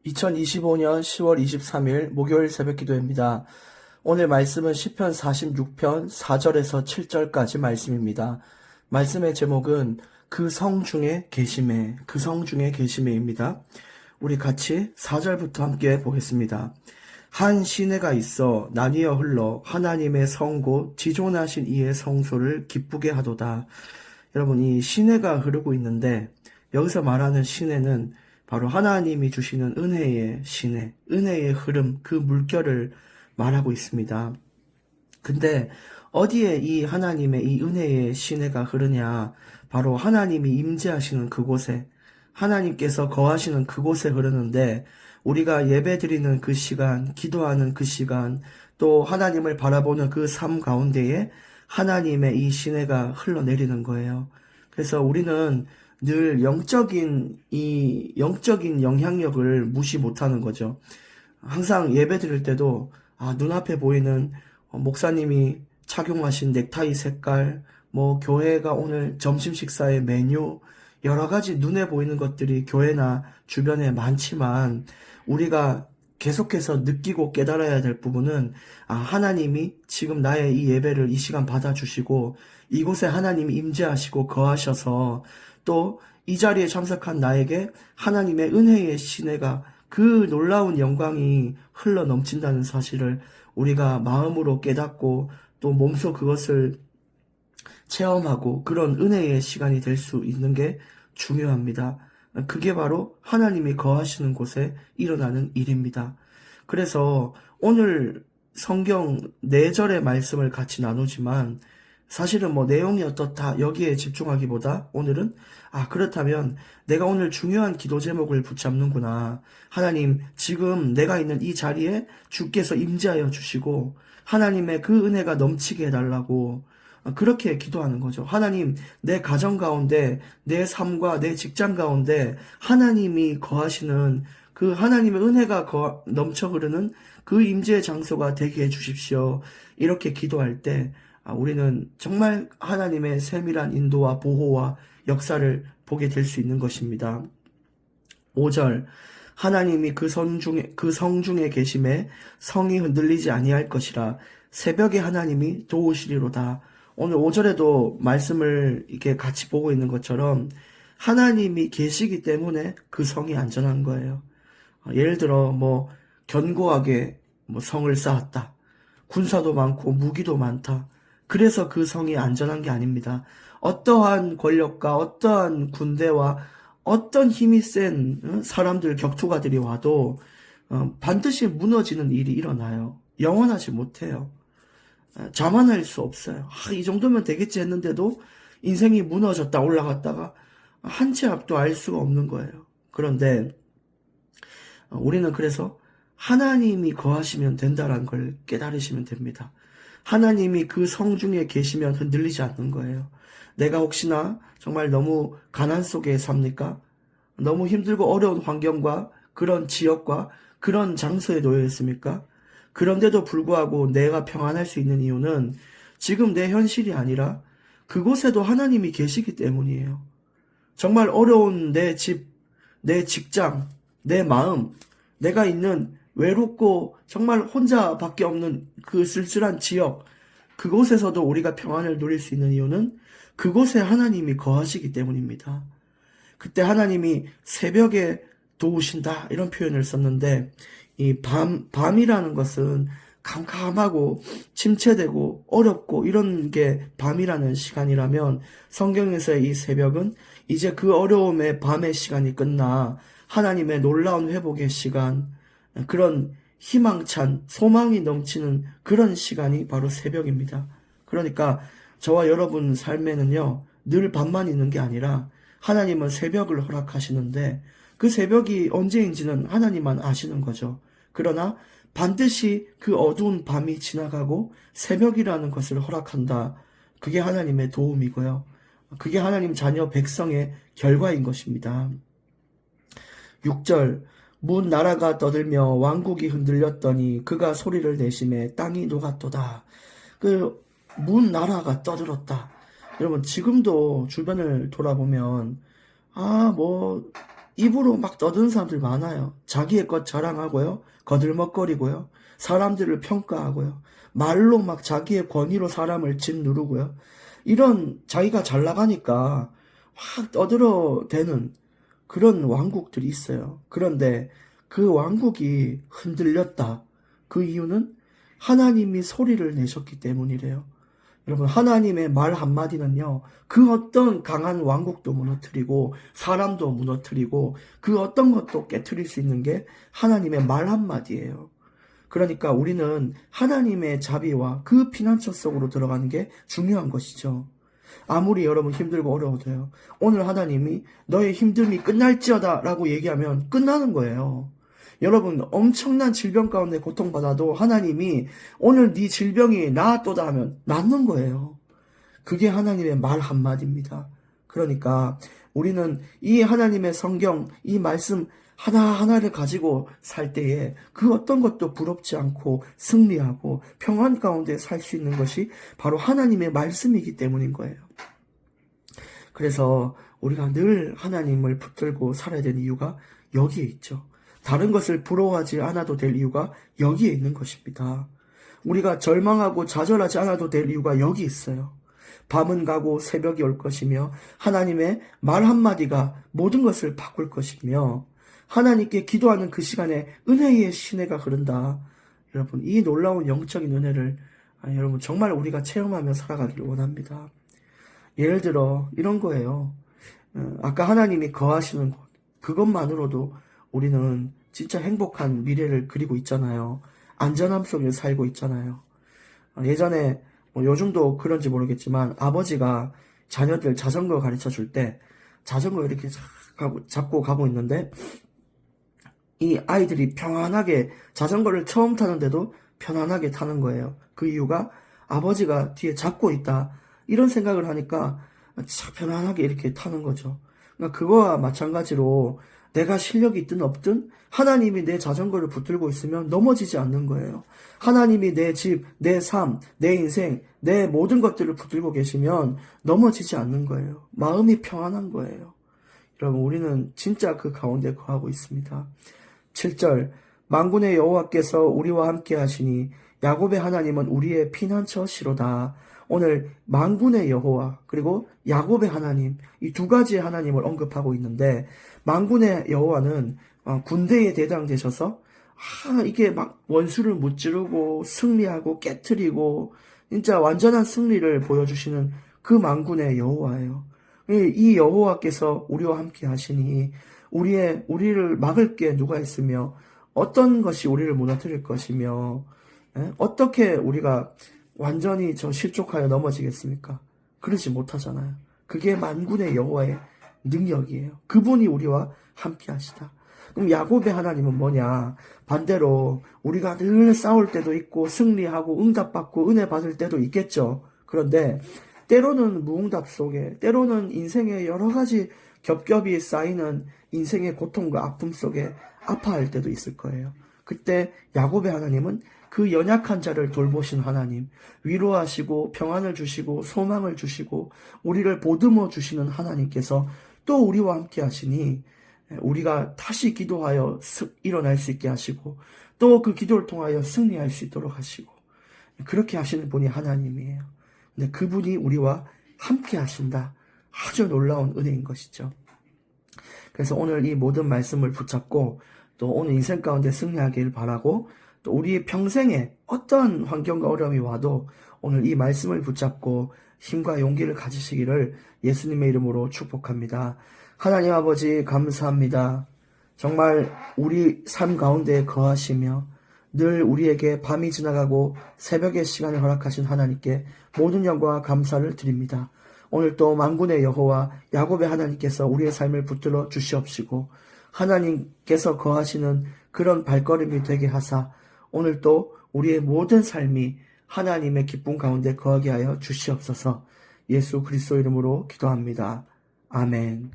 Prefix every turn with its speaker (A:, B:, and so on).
A: 2025년 10월 23일 목요일 새벽 기도입니다. 오늘 말씀은 시편 46편 4절에서 7절까지 말씀입니다. 말씀의 제목은 그 성 중에 계심에, 그 성 중에 계심에입니다. 우리 같이 4절부터 함께 보겠습니다. 한 시내가 있어 나뉘어 흘러 하나님의 성 곧 지존하신 이의 성소를 기쁘게 하도다. 여러분, 이 시내가 흐르고 있는데 여기서 말하는 시내는 바로 하나님이 주시는 은혜의 시내, 은혜의 흐름, 그 물결을 말하고 있습니다. 근데 어디에 이 하나님의 이 은혜의 시내가 흐르냐? 바로 하나님이 임재하시는 그곳에, 하나님께서 거하시는 그곳에 흐르는데, 우리가 예배 드리는 그 시간, 기도하는 그 시간, 또 하나님을 바라보는 그 삶 가운데에 하나님의 이 시내가 흘러내리는 거예요. 그래서 우리는 늘 영적인 영향력을 무시 못하는 거죠. 항상 예배 드릴 때도 눈앞에 보이는 목사님이 착용하신 넥타이 색깔, 교회가 오늘 점심 식사의 메뉴, 여러 가지 눈에 보이는 것들이 교회나 주변에 많지만 우리가 계속해서 느끼고 깨달아야 될 부분은 하나님이 지금 나의 이 예배를 이 시간 받아주시고 이곳에 하나님이 임재하시고 거하셔서 또 이 자리에 참석한 나에게 하나님의 은혜의 시내가 그 놀라운 영광이 흘러 넘친다는 사실을 우리가 마음으로 깨닫고 또 몸소 그것을 체험하고 그런 은혜의 시간이 될 수 있는 게 중요합니다. 그게 바로 하나님이 거하시는 곳에 일어나는 일입니다. 그래서 오늘 성경 4절의 말씀을 같이 나누지만 사실은 내용이 어떻다 여기에 집중하기보다 오늘은 그렇다면 내가 오늘 중요한 기도 제목을 붙잡는구나. 하나님, 지금 내가 있는 이 자리에 주께서 임재하여 주시고 하나님의 그 은혜가 넘치게 해달라고 그렇게 기도하는 거죠. 하나님, 내 가정 가운데, 내 삶과 내 직장 가운데 하나님이 거하시는 그 하나님의 은혜가 넘쳐 흐르는 그 임재의 장소가 되게 해주십시오. 이렇게 기도할 때 우리는 정말 하나님의 세밀한 인도와 보호와 역사를 보게 될 수 있는 것입니다. 5절, 하나님이 그 성 중에 계심에 성이 흔들리지 아니할 것이라 새벽에 하나님이 도우시리로다. 오늘 5절에도 말씀을 이렇게 같이 보고 있는 것처럼 하나님이 계시기 때문에 그 성이 안전한 거예요. 예를 들어 견고하게 성을 쌓았다. 군사도 많고 무기도 많다. 그래서 그 성이 안전한 게 아닙니다. 어떠한 권력과 어떠한 군대와 어떤 힘이 센 사람들, 격투가들이 와도 반드시 무너지는 일이 일어나요. 영원하지 못해요. 자만할 수 없어요. 이 정도면 되겠지 했는데도 인생이 무너졌다 올라갔다가 한 치 앞도 알 수가 없는 거예요. 그런데 우리는 그래서 하나님이 거하시면 된다는 걸 깨달으시면 됩니다. 하나님이 그 성 중에 계시면 흔들리지 않는 거예요. 내가 혹시나 정말 너무 가난 속에 삽니까? 너무 힘들고 어려운 환경과 그런 지역과 그런 장소에 놓여 있습니까? 그런데도 불구하고 내가 평안할 수 있는 이유는 지금 내 현실이 아니라 그곳에도 하나님이 계시기 때문이에요. 정말 어려운 내 집, 내 직장, 내 마음, 내가 있는 외롭고 정말 혼자밖에 없는 그 쓸쓸한 지역, 그곳에서도 우리가 평안을 누릴 수 있는 이유는 그곳에 하나님이 거하시기 때문입니다. 그때 하나님이 새벽에 도우신다 이런 표현을 썼는데 이 밤이라는 것은 캄캄하고 침체되고 어렵고 이런 게 밤이라는 시간이라면 성경에서의 이 새벽은 이제 그 어려움의 밤의 시간이 끝나 하나님의 놀라운 회복의 시간, 그런 희망찬 소망이 넘치는 그런 시간이 바로 새벽입니다. 그러니까 저와 여러분 삶에는요 늘 밤만 있는 게 아니라 하나님은 새벽을 허락하시는데 그 새벽이 언제인지는 하나님만 아시는 거죠. 그러나 반드시 그 어두운 밤이 지나가고 새벽이라는 것을 허락한다. 그게 하나님의 도움이고요. 그게 하나님 자녀 백성의 결과인 것입니다. 6절, 문 나라가 떠들며 왕국이 흔들렸더니 그가 소리를 내심에 땅이 녹았도다. 그 문 나라가 떠들었다. 여러분, 지금도 주변을 돌아보면 입으로 막 떠드는 사람들 많아요. 자기의 것 자랑하고요. 거들먹거리고요. 사람들을 평가하고요. 말로 막 자기의 권위로 사람을 짓누르고요. 이런 자기가 잘 나가니까 확 떠들어대는 그런 왕국들이 있어요. 그런데 그 왕국이 흔들렸다. 그 이유는 하나님이 소리를 내셨기 때문이래요. 여러분, 하나님의 말 한마디는요, 그 어떤 강한 왕국도 무너뜨리고, 사람도 무너뜨리고, 그 어떤 것도 깨트릴 수 있는 게 하나님의 말 한마디예요. 그러니까 우리는 하나님의 자비와 그 피난처 속으로 들어가는 게 중요한 것이죠. 아무리 여러분 힘들고 어려워도요, 오늘 하나님이 너의 힘듦이 끝날지어다 라고 얘기하면 끝나는 거예요. 여러분, 엄청난 질병 가운데 고통받아도 하나님이 오늘 네 질병이 나았도다 하면 낫는 거예요. 그게 하나님의 말 한마디입니다. 그러니까 우리는 이 하나님의 성경, 이 말씀 하나하나를 가지고 살 때에 그 어떤 것도 부럽지 않고 승리하고 평안 가운데 살 수 있는 것이 바로 하나님의 말씀이기 때문인 거예요. 그래서 우리가 늘 하나님을 붙들고 살아야 되는 이유가 여기에 있죠. 다른 것을 부러워하지 않아도 될 이유가 여기에 있는 것입니다. 우리가 절망하고 좌절하지 않아도 될 이유가 여기 있어요. 밤은 가고 새벽이 올 것이며 하나님의 말 한마디가 모든 것을 바꿀 것이며 하나님께 기도하는 그 시간에 은혜의 시내가 흐른다. 여러분, 이 놀라운 영적인 은혜를 여러분 정말 우리가 체험하며 살아가기를 원합니다. 예를 들어 이런 거예요. 아까 하나님이 거하시는 곳, 그것만으로도 우리는 진짜 행복한 미래를 그리고 있잖아요. 안전함 속에 살고 있잖아요. 예전에 요즘도 그런지 모르겠지만 아버지가 자녀들 자전거 가르쳐 줄 때 자전거 이렇게 잡고 가고 있는데 이 아이들이 편안하게 자전거를 처음 타는데도 편안하게 타는 거예요. 그 이유가 아버지가 뒤에 잡고 있다. 이런 생각을 하니까 참 편안하게 이렇게 타는 거죠. 그러니까 그거와 마찬가지로 내가 실력이 있든 없든 하나님이 내 자전거를 붙들고 있으면 넘어지지 않는 거예요. 하나님이 내 집, 내 삶, 내 인생, 내 모든 것들을 붙들고 계시면 넘어지지 않는 거예요. 마음이 평안한 거예요. 여러분, 우리는 진짜 그 가운데 거하고 있습니다. 7절, 만군의 여호와께서 우리와 함께 하시니 야곱의 하나님은 우리의 피난처시로다. 오늘 만군의 여호와 그리고 야곱의 하나님, 이 두 가지의 하나님을 언급하고 있는데, 만군의 여호와는 군대에 대장되셔서 이게 막 원수를 무찌르고 승리하고 깨트리고 진짜 완전한 승리를 보여주시는 그 만군의 여호와예요. 이 여호와께서 우리와 함께 하시니 우리를 막을 게 누가 있으며 어떤 것이 우리를 무너뜨릴 것이며 어떻게 우리가 완전히 실족하여 넘어지겠습니까? 그러지 못하잖아요. 그게 만군의 여호와의 능력이에요. 그분이 우리와 함께 하시다. 그럼 야곱의 하나님은 뭐냐? 반대로 우리가 늘 싸울 때도 있고 승리하고 응답받고 은혜 받을 때도 있겠죠. 그런데 때로는 무응답 속에, 때로는 인생의 여러 가지 겹겹이 쌓이는 인생의 고통과 아픔 속에 아파할 때도 있을 거예요. 그때 야곱의 하나님은 그 연약한 자를 돌보신 하나님, 위로하시고 평안을 주시고 소망을 주시고 우리를 보듬어 주시는 하나님께서 또 우리와 함께 하시니 우리가 다시 기도하여 일어날 수 있게 하시고 또 그 기도를 통하여 승리할 수 있도록 하시고 그렇게 하시는 분이 하나님이에요. 근데 그분이 우리와 함께 하신다. 아주 놀라운 은혜인 것이죠. 그래서 오늘 이 모든 말씀을 붙잡고 또 오늘 인생 가운데 승리하기를 바라고 또 우리의 평생에 어떤 환경과 어려움이 와도 오늘 이 말씀을 붙잡고 힘과 용기를 가지시기를 예수님의 이름으로 축복합니다. 하나님 아버지 감사합니다. 정말 우리 삶 가운데 거하시며 늘 우리에게 밤이 지나가고 새벽의 시간을 허락하신 하나님께 모든 영광과 감사를 드립니다. 오늘 또 만군의 여호와 야곱의 하나님께서 우리의 삶을 붙들어 주시옵시고 하나님께서 거하시는 그런 발걸음이 되게 하사 오늘 또 우리의 모든 삶이 하나님의 기쁨 가운데 거하게 하여 주시옵소서. 예수 그리스도 이름으로 기도합니다. 아멘.